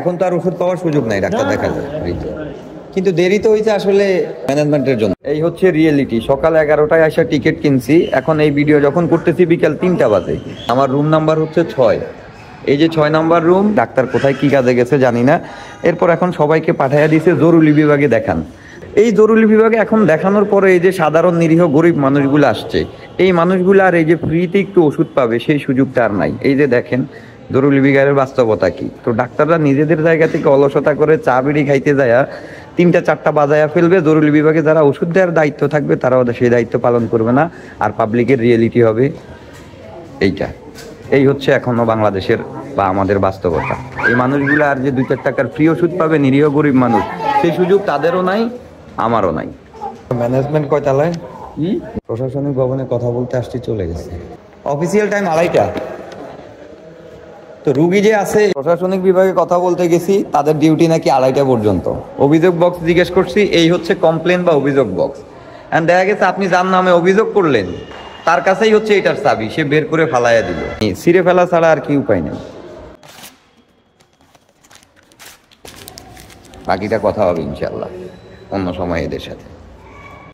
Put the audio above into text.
এখন তো আর ওষুধ পাওয়ার সুযোগ নাই ডাক্তার দেখার কিন্তু দেরি তো হয়েছে আসলে ম্যানেজমেন্টের জন্য। এই হচ্ছে রিয়েলিটি। সকাল 11টায় আসা টিকিট কিনছি, এখন এই ভিডিও যখন করতেছি বিকাল 3টা বাজে। আমার রুম নাম্বার হচ্ছে 6। এই যে 6 নাম্বার রুম। ডাক্তার কোথায় কি কাজে গেছে জানি না। এরপর এখন সবাইকে পাঠাইয়া দিয়েছে জরুরি বিভাগে দেখান। এই জরুরি বিভাগে এখন দেখানোর পরে এই যে সাধারণ নিরীহ গরিব মানুষগুলো আসছে, এই মানুষগুলো আর এই যে ফ্রিতে একটু ওষুধ পাবে সেই সুযোগটা আর নাই। এই যে দেখেন জরুরি বিভাগের বাস্তবতা কি। তো ডাক্তাররা নিজেদের জায়গা থেকে অলসতা করে চা বিড়ি খাইতে যায় 3টা 4টা বাজায়া ফেলবে। জরুরি বিভাগে যারা ওষুধ দেওয়ার দায়িত্ব থাকবে তারাও সেই দায়িত্ব পালন করবে না, আর পাবলিকের রিয়েলিটি হবে এইটা। এই হচ্ছে এখনো বাংলাদেশের বা আমাদের বাস্তবতা। এই মানুষগুলো আর যে 2-4 টাকার ফ্রি ওষুধ পাবে নিরীহ গরিব মানুষ, সেই সুযোগ তাদেরও নাই, আমারও নাই। ম্যানেজমেন্ট কয় তালায়? প্রশাসনিক ভবনে কথা বলতে আসছি, চলে গেছে। অফিসিয়াল টাইম 2:30টা। তো রুগী যে আছে, প্রশাসনিক বিভাগে কথা বলতে গেছি, তাদের ডিউটি নাকি 2:30টা পর্যন্ত। অভিযোগ বক্স জিজ্ঞেস করছি, এই হচ্ছে কমপ্লেন বা অভিযোগ বক্স। এন্ড দেখা গেছে আপনি যার নামে অভিযোগ করলেন তার কাছেই হচ্ছে এটার চাবি, সে বের করে ফালাইয়া দিল। ছিঁড়ে ফেলা ছাড়া আর কি উপায় নেই। বাকিটা কথা হবে ইনশাল্লাহ অন্য সময় এদের সাথে।